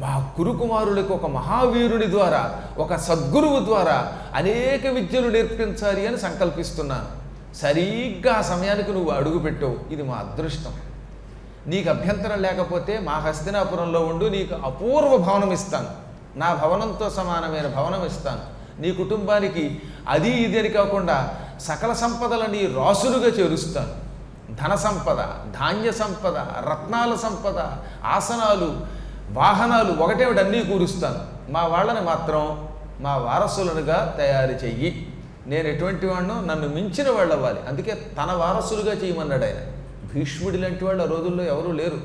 మా కురుకుమారులకు ఒక మహావీరుని ద్వారా, ఒక సద్గురువు ద్వారా అనేక విద్యలు నేర్పించాలి అని సంకల్పిస్తున్నాను. సరిగ్గా ఆ సమయానికి నువ్వు అడుగుపెట్టావు. ఇది మా అదృష్టం. నీకు అభ్యంతరం లేకపోతే మా హస్తినాపురంలో ఉండు, నీకు అపూర్వ భవనం ఇస్తాను. నా భవనంతో సమానమైన భవనం ఇస్తాను. నీ కుటుంబానికి అది ఇది అని కాకుండా సకల సంపదలని రాసులుగా చేరుస్తాను. ధన సంపద, ధాన్య సంపద, రత్నాల సంపద, ఆసనాలు, వాహనాలు ఒకటేమిటి అన్నీ కూరుస్తాను. మా వాళ్ళని మాత్రం మా వారసులనుగా తయారు చెయ్యి. నేను ఎటువంటి వాడినో నన్ను మించిన వాళ్ళు అవ్వాలి. అందుకే తన వారసులుగా చేయమన్నాడు ఆయన. భీష్ముడి లాంటి వాళ్ళు ఆ రోజుల్లో ఎవరూ లేరు.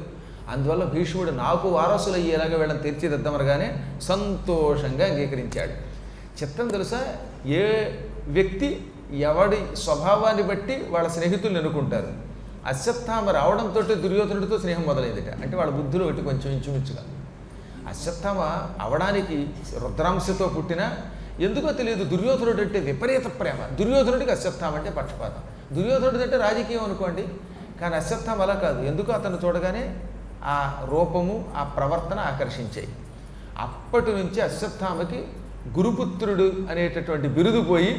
అందువల్ల భీష్ముడు నాకు వారసులు అయ్యేలాగా వీళ్ళని తీర్చిదిద్దామనగానే సంతోషంగా అంగీకరించాడు. చిత్తం తెలుసా, ఏ వ్యక్తి ఎవడి స్వభావాన్ని బట్టి వాళ్ళ స్నేహితులను ఎన్నుకుంటారు. అశ్వత్థామ రావడంతో దుర్యోధనుడితో స్నేహం మొదలైందిట. అంటే వాళ్ళ బుద్ధులు ఒకటి కొంచెం ఇంచుమించుగా. అశ్వత్థామ అవడానికి రుద్రాంశతో పుట్టిన ఎందుకో తెలియదు దుర్యోధనుడు అంటే విపరీత ప్రేమ. దుర్యోధనుడికి అశ్వత్థామ అంటే పక్షపాతం. దుర్యోధనుడు అంటే రాజకీయం అనుకోండి, కానీ అశ్వత్థామ అలా కాదు. ఎందుకో అతను చూడగానే ఆ రూపము, ఆ ప్రవర్తన ఆకర్షించాయి. అప్పటి నుంచి అశ్వత్థామకి గురుపుత్రుడు అనేటటువంటి బిరుదు పోయి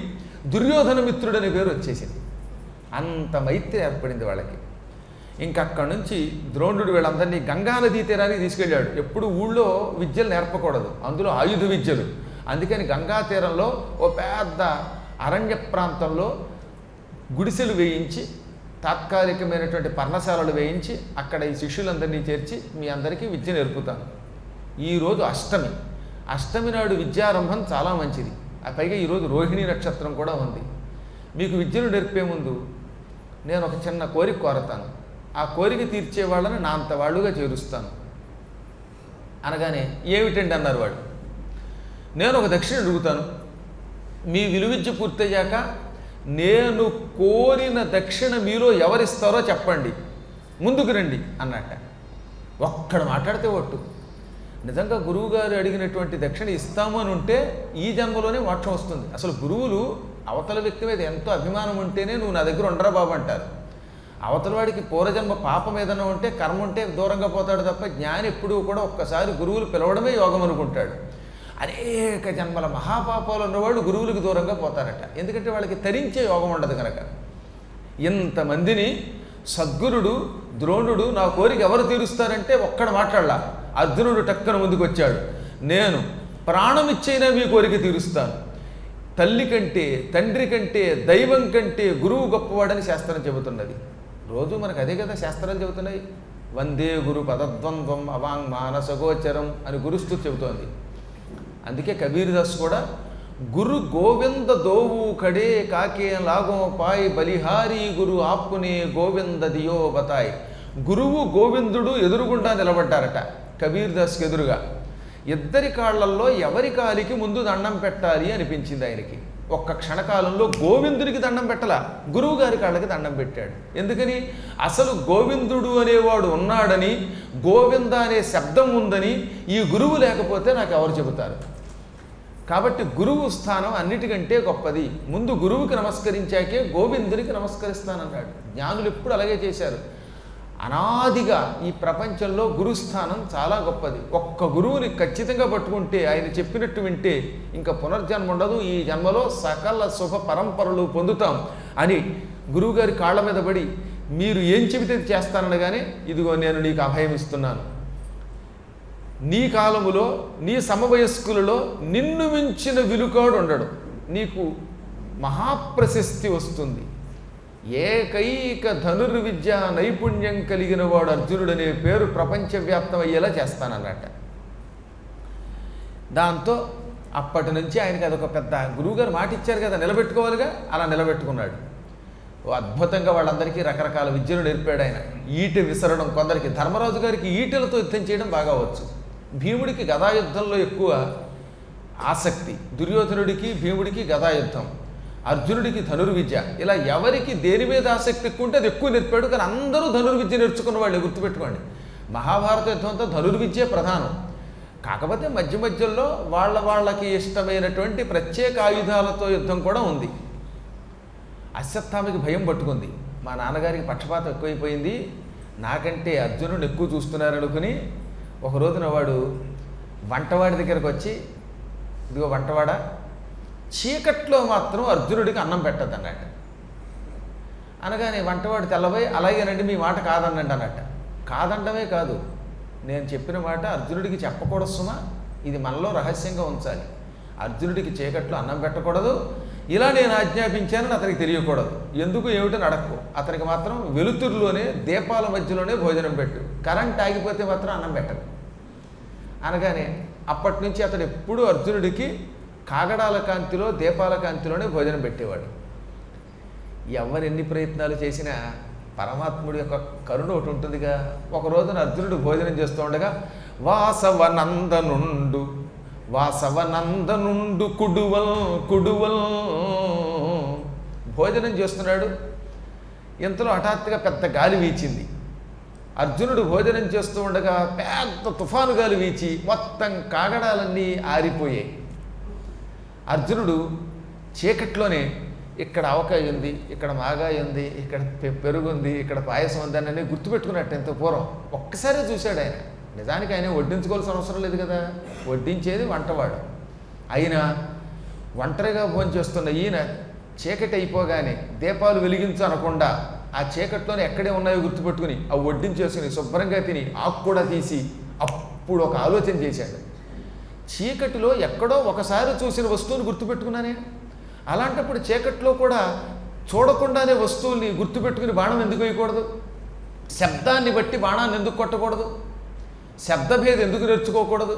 దుర్యోధన మిత్రుడు అనే పేరు వచ్చేసింది. అంత మైత్రి ఏర్పడింది వాళ్ళకి. ఇంకక్కడి నుంచి ద్రోణుడు వీళ్ళందరినీ గంగానదీ తీరానికి తీసుకెళ్ళాడు. ఎప్పుడు ఊళ్ళో విద్యలు నేర్పకూడదు, అందులో ఆయుధ విద్యలు. అందుకని గంగా తీరంలో ఓ పెద్ద అరణ్య ప్రాంతంలో గుడిసెలు వేయించి, తాత్కాలికమైనటువంటి పర్ణశాలలు వేయించి అక్కడ ఈ శిష్యులందరినీ చేర్చి మీ అందరికీ విద్య నేర్పుతాను. ఈరోజు అష్టమి. అష్టమి నాడు విద్యారంభం చాలా మంచిది. పైగా ఈరోజు రోహిణీ నక్షత్రం కూడా ఉంది. మీకు విద్యను నేర్పే ముందు నేను ఒక చిన్న కోరిక కోరతాను. ఆ కోరిక తీర్చే వాళ్ళని నా అంత వాళ్ళుగా చేరుస్తాను అనగానే ఏమిటండి అన్నారు వాడు. నేను ఒక దక్షిణ అడుగుతాను. మీ విలువిద్య పూర్తయ్యాక నేను కోరిన దక్షిణ మీలో ఎవరిస్తారో చెప్పండి, ముందుకు రండి అన్నట్ట. ఒక్కడ మాట్లాడితే ఒట్టు. నిజంగా గురువుగారు అడిగినటువంటి దక్షిణ ఇస్తాము అని ఉంటే ఈ జన్మలోనే మోక్షం వస్తుంది. అసలు గురువులు అవతల వ్యక్తి మీద ఎంతో అభిమానం ఉంటేనే నువ్వు నా దగ్గర ఉండరా బాబు అంటారు. అవతల వాడికి పూర్వజన్మ పాపం ఏదైనా ఉంటే, కర్మ ఉంటే దూరంగా పోతాడు తప్ప జ్ఞాని ఎప్పుడూ కూడా ఒక్కసారి గురువులు పిలవడమే యోగం అనుకుంటాడు. అనేక జన్మల మహాపాపాలు ఉన్నవాళ్ళు గురువులకు దూరంగా పోతారట. ఎందుకంటే వాళ్ళకి తరించే యోగం ఉండదు కనుక. ఇంతమందిని సద్గురుడు ద్రోణుడు నా కోరిక ఎవరు తీరుస్తారంటే ఒక్కడ మాట్లాడలా. అర్జునుడు టక్కన ముందుకు వచ్చాడు. నేను ప్రాణమిచ్చైనా మీ కోరిక తీరుస్తాను. తల్లి కంటే, తండ్రి కంటే, దైవం కంటే గురువు గొప్పవాడని శాస్త్రం చెబుతున్నది. రోజు మనకు అదే కదా శాస్త్రాలు చెబుతున్నాయి. వందే గురు పదద్వంద్వం అవాంగ్ మానసగోచరం అని గురుస్తూ చెబుతోంది. అందుకే కబీర్దాస్ కూడా గురు గోవింద దోవు కడే కాకే లాగో పాయ్ బలిహారీ గురు ఆపుకునే గోవింద దియో బతాయ్. గురువు గోవిందుడు ఎదురుగుండా నిలబడ్డారట కబీర్దాస్కి ఎదురుగా. ఇద్దరి కాళ్ళల్లో ఎవరి కాలికి ముందు దండం పెట్టాలి అనిపించింది ఆయనకి. ఒక్క క్షణకాలంలో గోవిందుడికి దండం పెట్టలా, గురువు గారి కాళ్ళకి దండం పెట్టాడు. ఎందుకని? అసలు గోవిందుడు అనేవాడు ఉన్నాడని, గోవింద అనే శబ్దం ఉందని ఈ గురువు లేకపోతే నాకు ఎవరు చెబుతారు? కాబట్టి గురువు స్థానం అన్నిటికంటే గొప్పది. ముందు గురువుకి నమస్కరించాకే గోవిందునికి నమస్కరిస్తానన్నాడు. జ్ఞానులు ఎప్పుడు అలాగే చేశారు. అనాదిగా ఈ ప్రపంచంలో గురుస్థానం చాలా గొప్పది. ఒక్క గురువుని ఖచ్చితంగా పట్టుకుంటే, ఆయన చెప్పినట్టు వింటే ఇంకా పునర్జన్మ ఉండదు, ఈ జన్మలో సకల శుభ పరంపరలు పొందుతాం అని గురువుగారి కాళ్ళ మీద పడి మీరు ఏం చెబితే చేస్తాననగానే ఇదిగో నేను నీకు అభయం ఇస్తున్నాను. నీ కాలములో నీ సమవయస్కులలో నిన్ను మించిన విలుకాడు ఉండడు. నీకు మహాప్రశస్తి వస్తుంది. ఏకైక ధనుర్విద్య నైపుణ్యం కలిగిన వాడు అర్జునుడనే పేరు ప్రపంచవ్యాప్తం అయ్యేలా చేస్తానన్నట్ట. దాంతో అప్పటి నుంచి ఆయనకి అదొక పెద్ద గురువుగారు మాట ఇచ్చారు కదా, నిలబెట్టుకోవాలిగా, అలా నిలబెట్టుకున్నాడు. అద్భుతంగా వాళ్ళందరికీ రకరకాల విద్యలు నేర్పాడు ఆయన. ఈట విసరడం కొందరికి, ధర్మరాజు గారికి ఈటలతో యుద్ధం చేయడం బాగా వచ్చు. భీముడికి గదాయుద్ధంలో ఎక్కువ ఆసక్తి, దుర్యోధనుడికి భీముడికి గదాయుద్ధం, అర్జునుడికి ధనుర్విద్య. ఇలా ఎవరికి దేని మీద ఆసక్తి ఎక్కువ ఉంటే అది ఎక్కువ నేర్పాడు. కానీ అందరూ ధనుర్విద్య నేర్చుకున్న వాళ్ళు, గుర్తుపెట్టుకోండి. మహాభారత యుద్ధంతో ధనుర్విద్యే ప్రధానం. కాకపోతే మధ్య మధ్యలో వాళ్ళకి ఇష్టమైనటువంటి ప్రత్యేక ఆయుధాలతో యుద్ధం కూడా ఉంది. అశ్వత్థామకి భయం పట్టుకుంది. మా నాన్నగారికి పక్షపాతం ఎక్కువైపోయింది, నాకంటే అర్జునుడు ఎక్కువ చూస్తున్నారనుకుని ఒక రోజున వాడు వంటవాడి దగ్గరకు వచ్చి, ఇదిగో వంటవాడ, చీకట్లో మాత్రం అర్జునుడికి అన్నం పెట్టద్దన్నట్ట. అనగానే వంటవాడు తెల్లబోయి, అలాగేనండి మీ మాట కాదనండి అన్నట్ట. కాదండమే కాదు, నేను చెప్పిన మాట అర్జునుడికి చెప్పకూడదు సుమా, ఇది మనలో రహస్యంగా ఉంచాలి. అర్జునుడికి చీకట్లో అన్నం పెట్టకూడదు, ఇలా నేను ఆజ్ఞాపించానని అతనికి తెలియకూడదు. ఎందుకు ఏమిటని అడక్కు, అతనికి మాత్రం వెలుతురులోనే దీపాల మధ్యలోనే భోజనం పెట్టు, కరెంట్ ఆగిపోతే మాత్రం అన్నం పెట్టదు అనగానే అప్పటి నుంచి అతడు ఎప్పుడూ అర్జునుడికి కాగడాల కాంతిలో దీపాల కాంతిలోనే భోజనం పెట్టేవాడు. ఎవరెన్ని ప్రయత్నాలు చేసినా పరమాత్ముడి యొక్క కరుణ ఒకటి ఉంటుందిగా. ఒక రోజున అర్జునుడు భోజనం చేస్తూ ఉండగా వాసవనందనుండు కుడువల్ భోజనం చేస్తున్నాడు. ఇంతలో హఠాత్తుగా పెద్ద గాలి వీచింది. అర్జునుడు భోజనం చేస్తూ ఉండగా పెద్ద తుఫాను గాలి వీచి మొత్తం కాగడాలన్నీ ఆరిపోయాయి. అర్జునుడు చీకట్లోనే ఇక్కడ ఆవకాయ ఉంది, ఇక్కడ మాగాయ ఉంది, ఇక్కడ పెరుగు ఉంది, ఇక్కడ పాయసం ఉంది అని గుర్తుపెట్టుకున్నట్టు ఎంత పూర్వం ఒక్కసారే చూశాడు ఆయన. నిజానికి ఆయన వడ్డించుకోవాల్సిన అవసరం లేదు కదా, వడ్డించేది వంటవాడు. అయినా ఒంటరిగా భోంచేస్తున్న ఈయన చీకటి అయిపోగానే దీపాలు వెలిగించు అనకుండా ఆ చీకట్లోనే ఎక్కడే ఉన్నాయో గుర్తుపెట్టుకుని అవి వడ్డించేసుకుని శుభ్రంగా తిని ఆకు కూడా తీసి అప్పుడు ఒక ఆలోచన చేశాడు. చీకటిలో ఎక్కడో ఒకసారి చూసిన వస్తువుని గుర్తుపెట్టుకున్నానే, అలాంటప్పుడు చీకట్లో కూడా చూడకుండానే వస్తువుల్ని గుర్తుపెట్టుకుని బాణం ఎందుకు వేయకూడదు? శబ్దాన్ని బట్టి బాణాన్ని ఎందుకు కొట్టకూడదు? శబ్దభేదం ఎందుకు నేర్చుకోకూడదు?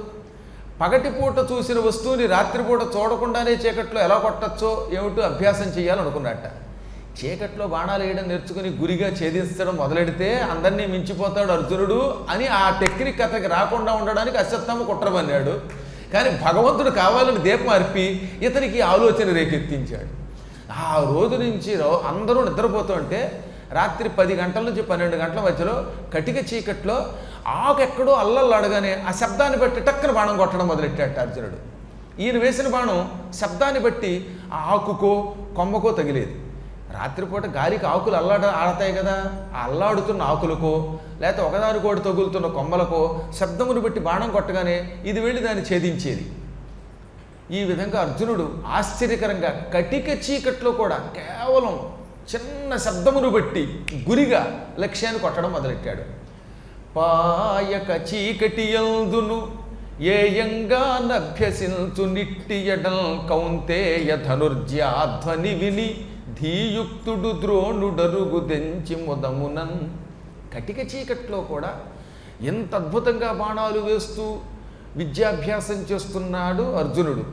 పగటిపూట చూసిన వస్తువుని రాత్రిపూట చూడకుండానే చీకట్లో ఎలా కొట్టచ్చో ఏమిటో అభ్యాసం చేయాలనుకున్నట్ట. చీకట్లో బాణాలు వేయడం నేర్చుకుని గురిగా ఛేదించడం మొదలెడితే అందరినీ మించిపోతాడు అర్జునుడు అని ఆ టెక్నిక్ అతనికి రాకుండా ఉండడానికి అశ్వత్థామ కుట్రమన్నాడు. కానీ భగవంతుడు కావాలని దీపం అర్పి ఇతనికి ఆలోచన రేకెత్తించాడు. ఆ రోజు నుంచి అందరూ నిద్రపోతుంటే రాత్రి 10 గంటల నుంచి 12 గంటల మధ్యలో కటిక చీకట్లో ఆకెక్కడో అల్లల్లాడగానే ఆ శబ్దాన్ని బట్టి టక్కన బాణం కొట్టడం మొదలెట్టాట అర్జునుడు. ఈయన వేసిన బాణం శబ్దాన్ని బట్టి ఆ ఆకుకో కొమ్మకో తగిలేది. రాత్రిపూట గాలికి ఆకులు ఆడతాయి కదా, ఆ అల్లాడుతున్న ఆకులకో లేకపోతే ఒకదానికోటి తగులుతున్న కొమ్మలకో శబ్దమును బట్టి బాణం కొట్టగానే ఇది వెళ్ళి దాన్ని ఛేదించేది. ఈ విధంగా అర్జునుడు ఆశ్చర్యకరంగా కటిక చీకట్లో కూడా కేవలం చిన్న శబ్దమును బట్టి గురిగా లక్ష్యాన్ని కొట్టడం మొదలెట్టాడు. పాయక చీకటి యందును ఏయంగా నభ్యసించు నిట్టియడల్ కౌంతేయ ధనుర్జ్యాధ్వని విని ధీయుక్తుడు ద్రోణుడరుగు దెంచి ముదమునన్. కటిక చీకట్లో కూడా ఎంత అద్భుతంగా బాణాలు వేస్తూ విద్యాభ్యాసం చేస్తున్నాడు అర్జునుడు.